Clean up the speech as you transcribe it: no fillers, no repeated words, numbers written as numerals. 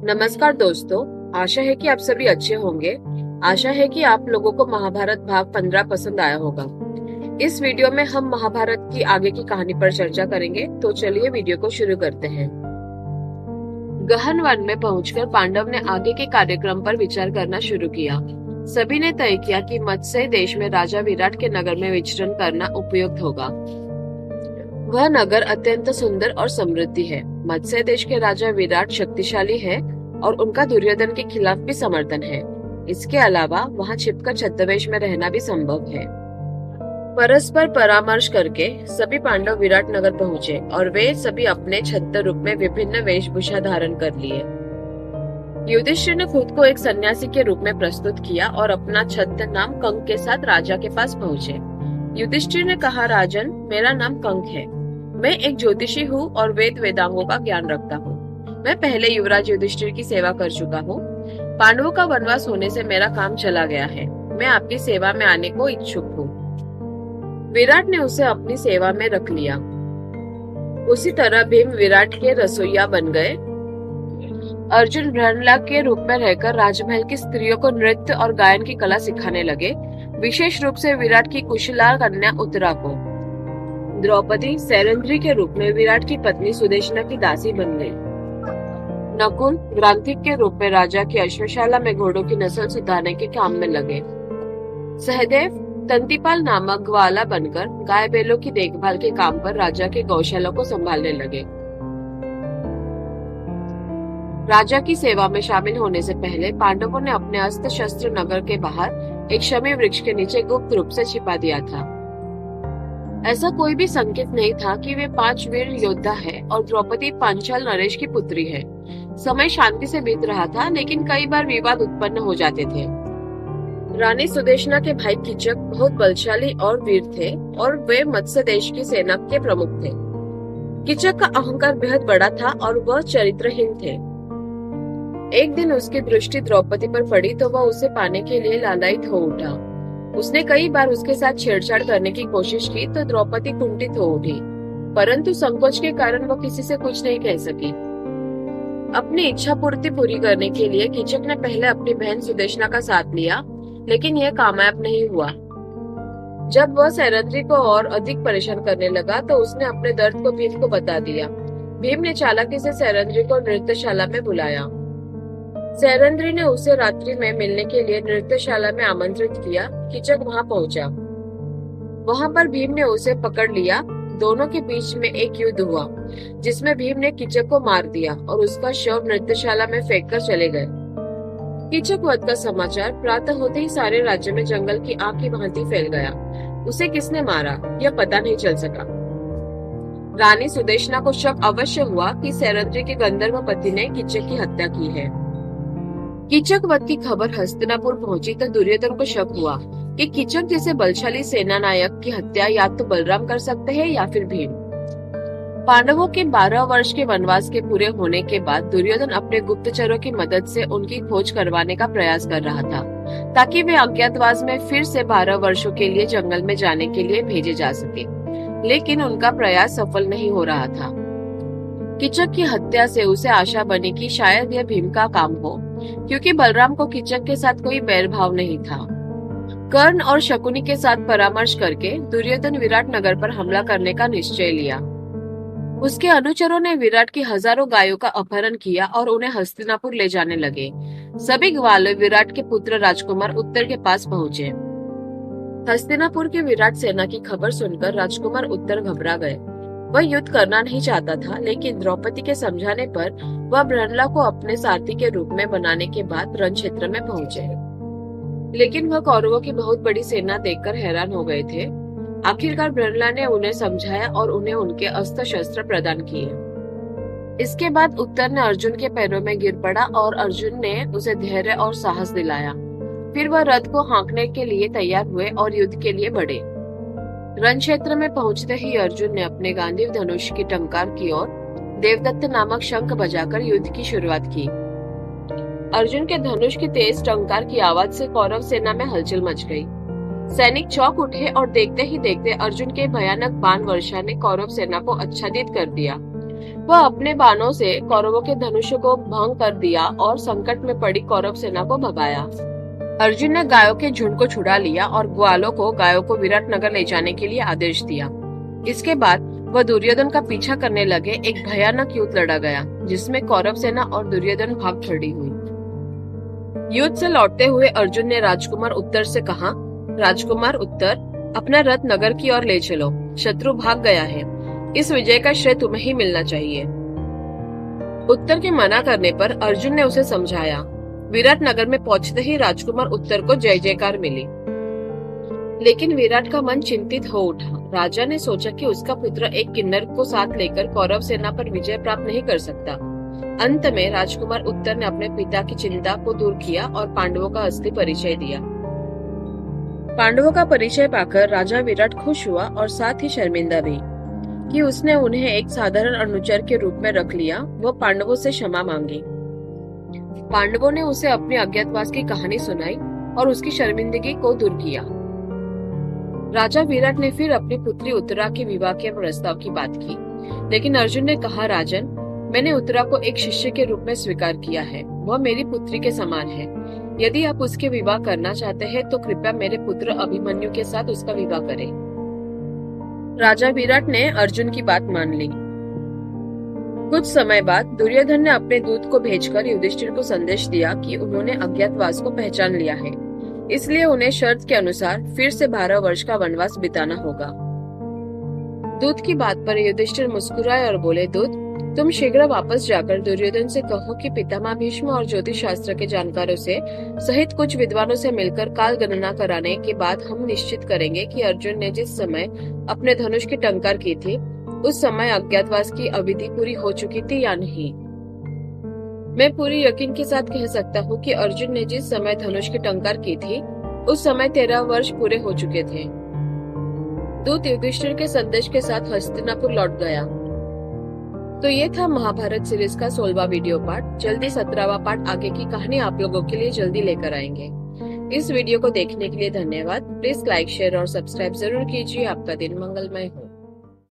नमस्कार दोस्तों। आशा है कि आप सभी अच्छे होंगे। आशा है कि आप लोगों को महाभारत भाग 15 पसंद आया होगा। इस वीडियो में हम महाभारत की आगे की कहानी पर चर्चा करेंगे, तो चलिए वीडियो को शुरू करते हैं। गहन वन में पहुंचकर पांडव ने आगे के कार्यक्रम पर विचार करना शुरू किया। सभी ने तय किया कि मत्स्य देश में राजा विराट के नगर में विचरण करना उपयुक्त होगा। वह नगर अत्यंत सुंदर और समृद्धि है। मत्स्य देश के राजा विराट शक्तिशाली है और उनका दुर्योधन के खिलाफ भी समर्थन है। इसके अलावा वहां छिपकर छद्मवेश में रहना भी संभव है। परस्पर परामर्श करके सभी पांडव विराट नगर पहुंचे और वे सभी अपने छद्म रूप में विभिन्न वेशभूषा धारण कर लिए। युधिष्ठिर ने खुद को एक सन्यासी के रूप में प्रस्तुत किया और अपना छद्म नाम कंक के साथ राजा के पास पहुंचे। युधिष्ठिर ने कहा, राजन, मेरा नाम कंक है। मैं एक ज्योतिषी हूँ और वेद वेदांगों का ज्ञान रखता हूँ। मैं पहले युवराज युधिष्ठिर की सेवा कर चुका हूँ। पांडवों का वनवास होने से मेरा काम चला गया है। मैं आपकी सेवा में आने को इच्छुक हूँ। विराट ने उसे अपनी सेवा में रख लिया। उसी तरह भीम विराट के रसोइया बन गए। अर्जुन प्रहलाद के रूप में रहकर राजमहल की स्त्रियों को नृत्य और गायन की कला सिखाने लगे, विशेष रूप से विराट की कुशला कन्या उत्तरा को। द्रौपदी सैरंध्री के रूप में विराट की पत्नी सुदेशना की दासी बन गई। नकुल ग्रांथिक के रूप में राजा की अश्वशाला में घोड़ों की नस्ल सुधारने के काम में लगे। सहदेव तंतिपाल नामक ग्वाला बनकर गाय बैलों की देखभाल के काम पर राजा के गौशाला को संभालने लगे। राजा की सेवा में शामिल होने से पहले पांडवों ने अपने अस्त्र शस्त्र नगर के बाहर एक शमी वृक्ष के नीचे गुप्त रूप से छिपा दिया था। ऐसा कोई भी संकेत नहीं था कि वे 5 वीर योद्धा है और द्रौपदी पांचाल नरेश की पुत्री है। समय शांति से बीत रहा था, लेकिन कई बार विवाद उत्पन्न हो जाते थे। रानी सुदेशना के भाई कीचक बहुत बलशाली और वीर थे और वे मत्स्य देश की सेना के प्रमुख थे। कीचक का अहंकार बेहद बड़ा था और वह चरित्रहीन थे। एक दिन उसकी दृष्टि द्रौपदी पर पड़ी तो वह उसे पाने के लिए लालायित हो उठा। उसने कई बार उसके साथ छेड़छाड़ करने की कोशिश की तो द्रौपदी कुंठित हो उठी, परंतु संकोच के कारण वह किसी से कुछ नहीं कह सकी। अपनी इच्छा पूर्ति पूरी करने के लिए कीचक ने पहले अपनी बहन सुदेशना का साथ लिया, लेकिन यह कामयाब नहीं हुआ। जब वह सैरंध्री को और अधिक परेशान करने लगा तो उसने अपने दर्द को भीम को बता दिया। भीम ने चालाकी से सैरंध्री को नृत्यशाला में बुलाया। सैरंध्री ने उसे रात्रि में मिलने के लिए नृत्यशाला में आमंत्रित किया। कीचक वहां पहुंचा। वहां पर भीम ने उसे पकड़ लिया। दोनों के बीच में एक युद्ध हुआ, जिसमें भीम ने कीचक को मार दिया और उसका शव नृत्यशाला में फेंक कर चले गए। कीचक वध का समाचार प्रातः होते ही सारे राज्य में जंगल की आग की भांति फैल गया। उसे किसने मारा यह पता नहीं चल सका। रानी सुदेशना को शक अवश्य हुआ कि सैरंध्री के गंधर्व पति ने कीचक की हत्या की है। कीचक वध की खबर हस्तिनापुर पहुंची तो दुर्योधन को शक हुआ कि कीचक जैसे बलशाली सेना नायक की हत्या या तो बलराम कर सकते हैं या फिर भीम। पांडवों के 12 वर्ष के वनवास के पूरे होने के बाद दुर्योधन अपने गुप्तचरों की मदद से उनकी खोज करवाने का प्रयास कर रहा था, ताकि वे अज्ञातवास में फिर से 12 वर्षों के लिए जंगल में जाने के लिए भेजे जा सके, लेकिन उनका प्रयास सफल नहीं हो रहा था। कीचक की हत्या से उसे आशा बनी कि शायद यह भीम का काम हो, क्योंकि बलराम को कीचक के साथ कोई बैर भाव नहीं था। कर्ण और शकुनी के साथ परामर्श करके दुर्योधन विराट नगर पर हमला करने का निश्चय लिया। उसके अनुचरों ने विराट की हजारों गायों का अपहरण किया और उन्हें हस्तिनापुर ले जाने लगे। सभी ग्वाले विराट के पुत्र राजकुमार उत्तर के पास पहुंचे। हस्तिनापुर की विराट सेना की खबर सुनकर राजकुमार उत्तर घबरा गए। वह युद्ध करना नहीं चाहता था, लेकिन द्रौपदी के समझाने पर वह प्रहलाद को अपने सारथी के रूप में बनाने के बाद रण क्षेत्र में पहुंचे। लेकिन वह कौरवों की बहुत बड़ी सेना देखकर हैरान हो गए थे। आखिरकार प्रहलाद ने उन्हें समझाया और उन्हें उनके अस्त्र शस्त्र प्रदान किए। इसके बाद उत्तर ने अर्जुन के पैरों में गिर पड़ा और अर्जुन ने उसे धैर्य और साहस दिलाया। फिर वह रथ को हाँकने के लिए तैयार हुए और युद्ध के लिए बढ़े। रण क्षेत्र में पहुंचते ही अर्जुन ने अपने गांडीव धनुष की टंकार की और देवदत्त नामक शंख बजाकर युद्ध की शुरुआत की। अर्जुन के धनुष की तेज टंकार की आवाज से कौरव सेना में हलचल मच गई। सैनिक चौंक उठे और देखते ही देखते अर्जुन के भयानक बाण वर्षा ने कौरव सेना को आच्छादित कर दिया। वह अपने बाणों से कौरवों के धनुष को भंग कर दिया और संकट में पड़ी कौरव सेना को भगाया। अर्जुन ने गायों के झुंड को छुड़ा लिया और ग्वालों को गायों को विराटनगर ले जाने के लिए आदेश दिया। इसके बाद वह दुर्योधन का पीछा करने लगे। एक भयानक युद्ध लड़ा गया जिसमें कौरव सेना और दुर्योधन भाग खड़ी हुई। युद्ध से लौटते हुए अर्जुन ने राजकुमार उत्तर से कहा, राजकुमार उत्तर, अपना रथ नगर की ओर ले चलो, शत्रु भाग गया है, इस विजय का श्रेय तुम्हें ही मिलना चाहिए। उत्तर के मना करने पर अर्जुन ने उसे समझाया। विराट नगर में पहुंचते ही राजकुमार उत्तर को जय जयकार मिली, लेकिन विराट का मन चिंतित हो उठा। राजा ने सोचा कि उसका पुत्र एक किन्नर को साथ लेकर कौरव सेना पर विजय प्राप्त नहीं कर सकता। अंत में राजकुमार उत्तर ने अपने पिता की चिंता को दूर किया और पांडवों का असली परिचय दिया। पांडवों का परिचय पाकर राजा विराट खुश हुआ और साथ ही शर्मिंदा भी कि उसने उन्हें एक साधारण अनुचर के रूप में रख लिया। वह पांडवों से क्षमा मांगी। पांडवों ने उसे अपने अज्ञातवास की कहानी सुनाई और उसकी शर्मिंदगी को दूर किया। राजा विराट ने फिर अपनी पुत्री उत्तरा के विवाह के प्रस्ताव की बात की, लेकिन अर्जुन ने कहा, राजन, मैंने उत्तरा को एक शिष्य के रूप में स्वीकार किया है। वह मेरी पुत्री के समान है। यदि आप उसके विवाह करना चाहते हैं तो कृपया मेरे पुत्र अभिमन्यु के साथ उसका विवाह करें। राजा विराट ने अर्जुन की बात मान ली। कुछ समय बाद दुर्योधन ने अपने दूत को भेजकर युधिष्ठिर को संदेश दिया कि उन्होंने अज्ञातवास को पहचान लिया है, इसलिए उन्हें शर्त के अनुसार फिर से 12 वर्ष का वनवास बिताना होगा। दूत की बात पर युधिष्ठिर मुस्कुराए और बोले, दूत, तुम शीघ्र वापस जाकर दुर्योधन से कहो कि पितामह भीष्म और ज्योतिष शास्त्र के जानकारों से सहित कुछ विद्वानों से मिलकर काल गणना कराने के बाद हम निश्चित करेंगे कि अर्जुन ने जिस समय अपने धनुष की टंकार की थी उस समय अज्ञातवास की अवधि पूरी हो चुकी थी या नहीं। मैं पूरी यकीन के साथ कह सकता हूँ कि अर्जुन ने जिस समय धनुष की टंकार की थी उस समय 13 वर्ष पूरे हो चुके थे। दूत युधिष्ठिर के संदेश के साथ हस्तिनापुर लौट गया। तो ये था महाभारत सीरीज का 16वां वीडियो पार्ट। जल्दी 17वां पार्ट आगे की कहानी आप लोगों के लिए जल्दी लेकर आएंगे। इस वीडियो को देखने के लिए धन्यवाद। प्लीज लाइक, शेयर और सब्सक्राइब जरूर कीजिए। आपका दिन मंगलमय हो।